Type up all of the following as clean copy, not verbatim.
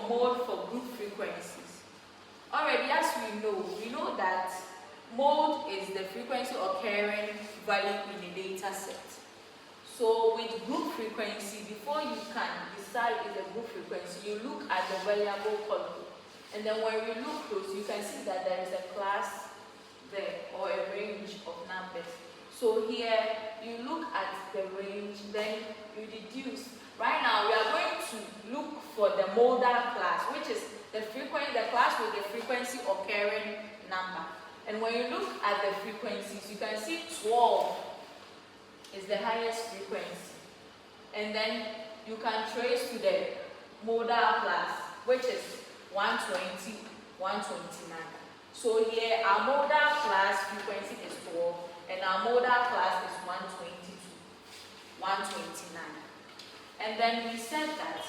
mode for group frequencies. Already, as we know that mode is the frequency occurring value in a data set. So with group frequency, before you can decide it's a group frequency, you look at the variable column. And then when you look close, you can see that there is a class there, or a range of numbers. So here, you look at the range, then you deduce. Right now, we are going to look for the modal class, which is the class with the frequency occurring number. And when you look at the frequencies, you can see 12 is the highest frequency. And then you can trace to the modal class, which is 120, 129. So here our modal class frequency is 12, and our modal class is 122, 129. And then we said that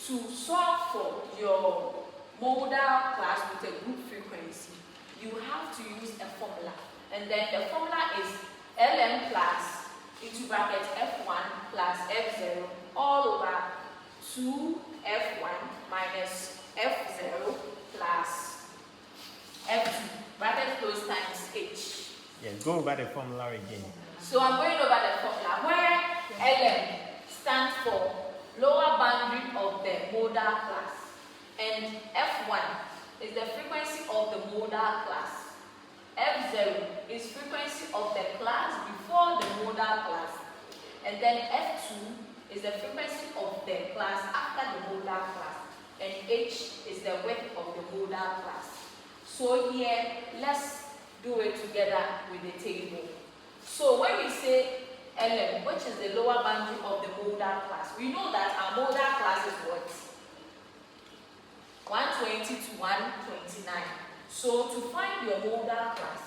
to solve for your modal class with a group frequency, you have to use a formula. And then the formula is Ln plus into bracket F1 plus F0 all over 2F1 minus F0 plus F2, bracket close times H. Yes, go over the formula again. So I'm going over the formula where Ln stands for lower boundary of the modal class, and F1 is the frequency of the modal class. F0 is frequency of the class before the modal class, and then F2 is the frequency of the class after the modal class, and H is the width of the modal class. So here, let's do it together with the table. So when we say Ln, which is the lower boundary of the modal class, we know that our modal class is what? 120 to 129. So to find your modal class,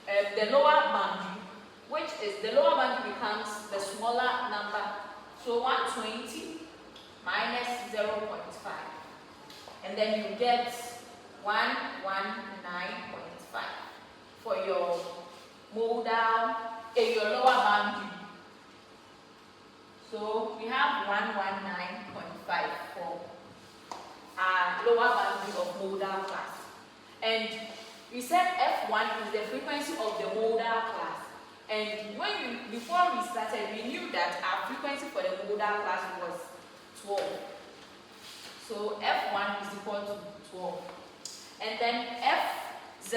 the lower boundary, which is the lower boundary becomes the smaller number. So 120 minus 0.5. And then you get 119.5 for your modal, your lower boundary. So we have 119.5 for our lower boundary of modal class. And we said F1 is the frequency of the modal class. And before we started, we knew that our frequency for the modal class was 12. So F1 is equal to 12. And then F0,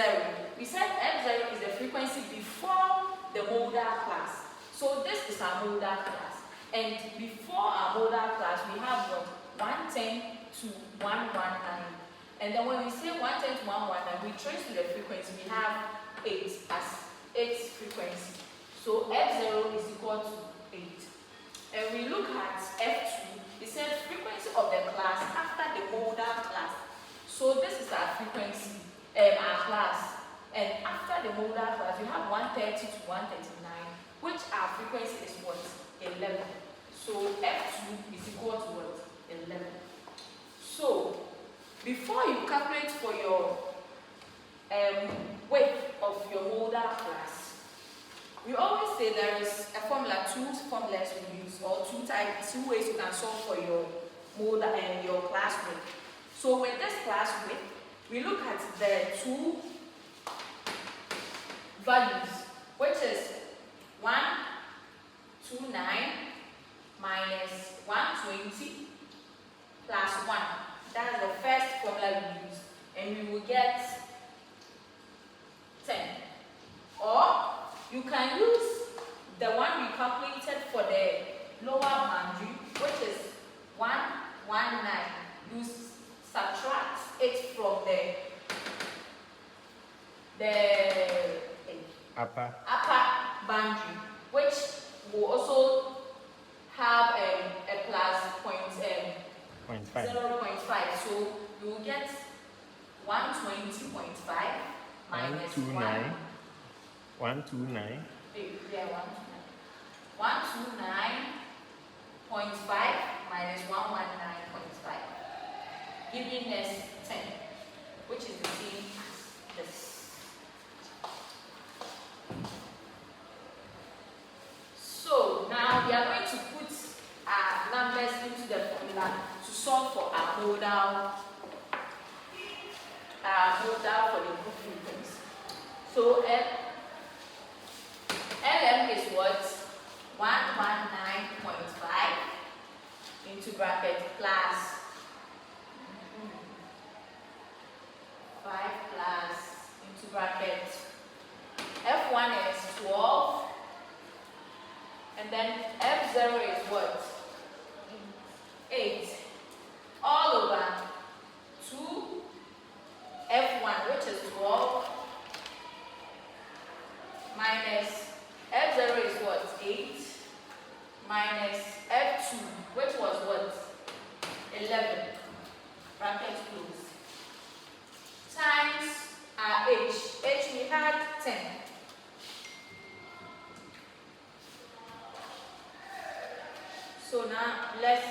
we said F0 is the frequency before the modal class. So this is our modal class. And before our modal class, we have what? 110 to 119. And then when we say 110 to 119, we trace to the frequency. We have 8 as its frequency. So F0 is equal to 8. And we look at F2, it says frequency of the class after the modal class. So this is our frequency, our class. And after the modal class, we have 130 to 139, which our frequency is what? 11. So F2 is equal to what? 11. So before you calculate for your width of your modal class, we always say there is a formula, two formulas we use, or two ways you can solve for your modal and your class width. So with this class width, we look at the two values, which is 129 minus 120 plus 1. That's the first formula we use. And we will get 10. Or you can use the one we calculated for the lower boundary, which is 119. You subtract it from the upper boundary, which will also have a plus 0.5. So you will get 120.5 minus 129. 129. Yeah, 129.5 minus 119.5, giving us 10, which is the same as this. So now we are going to put our numbers into the formula to solve for our modal for the group frequency. So LM is what? 119.5 into bracket plus 5 plus into bracket F1 is 12, and then F0 is what? 8 all over 2 F1, which is 12, minus F0 is what? 8 minus F2, which was what? 11, bracket close, times our H we had 10. So now let's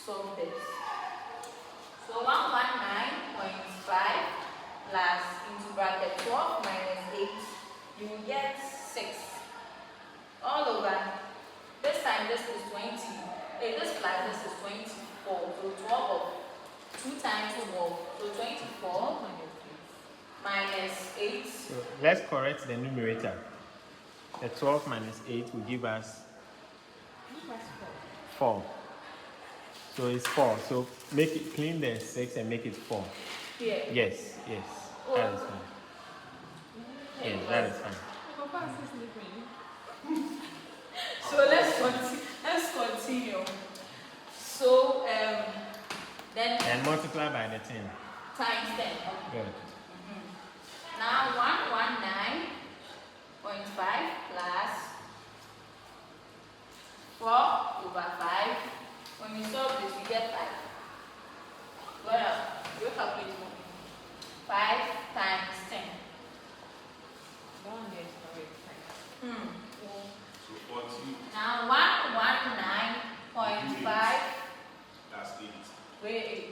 solve this. So 119.5 plus into bracket 12 minus 8, you will get 6 all over. This time this is 20. This plus this is 24. So 12 of 2 times 12. So 24 minus 8. So let's correct the numerator. The 12 minus 8 will give us 4. So it's 4. So make it, clean the 6 and make it 4. Here. Yes, yes. That is fine. Yes, that is fine. So let's continue. So then And multiply by the 10. times 10. Good. Now 119.5 plus 4 over 5. When we solve this, we get 5. Well, you calculate for me. 5 times 10. So 40. Now 119.5. That's 8. Wait.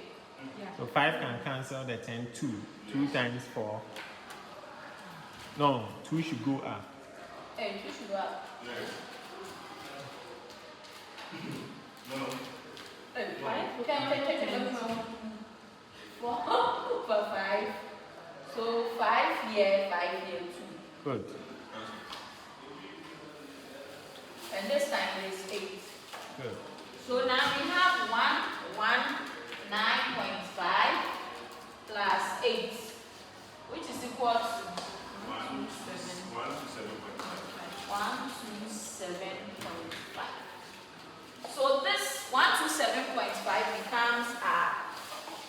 So 5 can cancel the 10, 2. 2 times 4. No, 2 should go up. Hey, you should go up. Yes. No. Hey, 5. Can 4 over 5. So 5 here, 5 here, 2. Good. And this time is 8. Good. So now we have 119.5 plus 8, which is equal to 127.5. So this 127.5 becomes our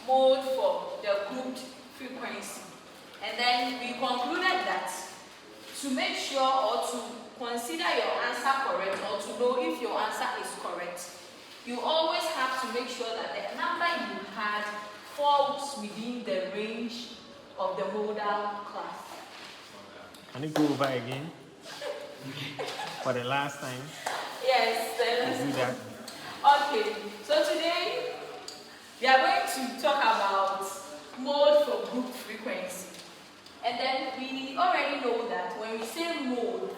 mode for the grouped frequency. And then we concluded that to make sure or to consider your answer correct or to know if your answer is correct, you always have to make sure that the number you had falls within the range of the modal class. Can you go over again? For the last time? Yes, Let's do that. okay. So today we are going to talk about mode for group frequency. And then we already know that when we say mode,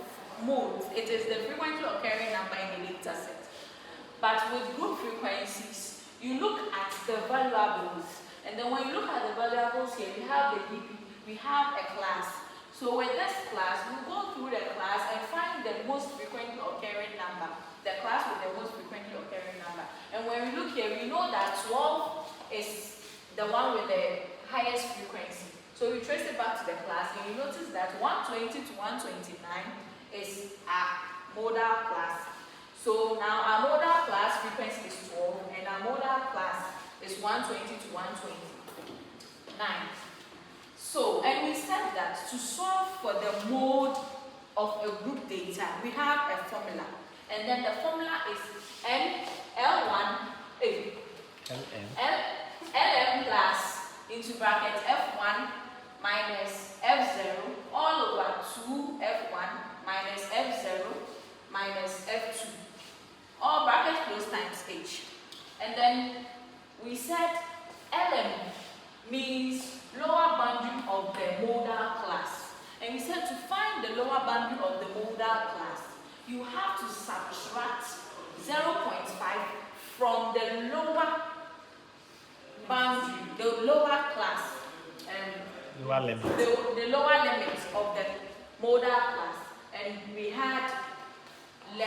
it is the frequently occurring number in the data set. But with group frequencies, you look at the variables. And then when you look at the variables here, we have the DP, we have a class. So with this class, we'll go through the class and find the most frequently occurring number. The class with the most frequently occurring number. And when we look here, we know that 12 is the one with the highest frequency. So we trace it back to the class and you notice that 120 to 129 is our modal class. So now our modal class frequency is 12 and our modal class is 120 to 129. So, and we said that to solve for the mode of a group data, we have a formula. And then the formula is LM plus into bracket F1 minus F0 all over 2 F1 minus F0 minus F2. All bracket close times H. And then we said LM means lower boundary of the modal class. And we said to find the lower boundary of the modal class, you have to subtract 0.5 from the lower the lower class, Lower limit. the lower limits of the modal class, and we had 119.5.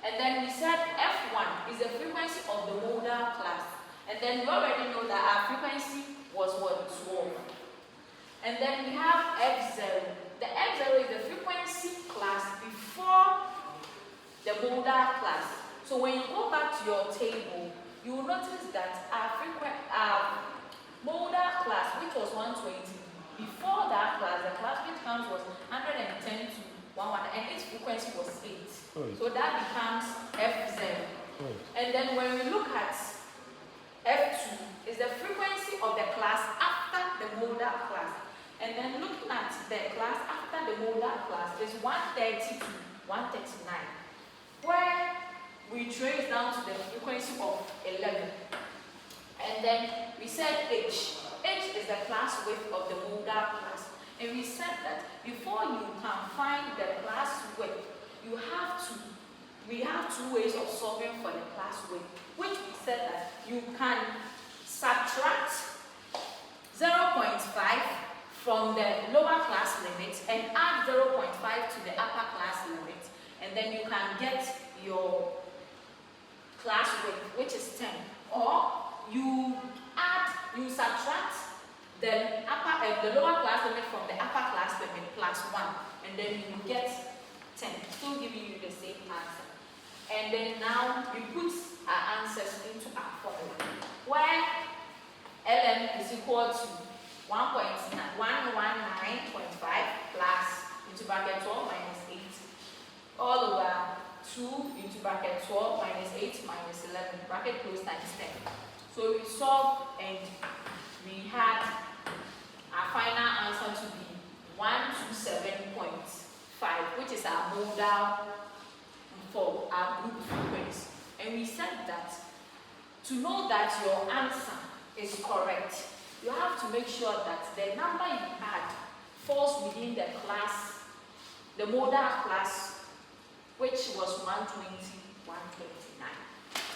And then we said F1 is the frequency of the modal class. And then we already know that our frequency was what? 12. And then we have F0. The F0 is the frequency class before the modal class. So when you go back to your table, you will notice that our modal class, which was 120, before that class, the class which counts was 110 to 11, and its frequency was 8. Good. So that becomes F0. Good. And then when we look at F2, is the frequency of the class after the modal class. And then looking at the class after the modal class is 130 to 139, where we trace down to the frequency of 11. And then we said H. H is the class width of the modal class. And we said that before you can find the class width, we have two ways of solving for the class width, which we said that you can subtract 0.5 from the lower class limit and add 0.5 to the upper class limit, and then you can get your class width, which is 10. Or you subtract the lower class limit from the upper class limit plus 1, and then you get 10, still giving you the same answer. And then now we put our answers into our formula, where ln is equal to 119.5 plus into bracket 12 minus 8 all over 2 into bracket 12 minus 8 minus 11 bracket close times 10. So we solved and we had our final answer to be 127.5, which is our modal for our group frequency. And we said that to know that your answer is correct, you have to make sure that the number you add falls within the class, the modal class, which was 120, 129.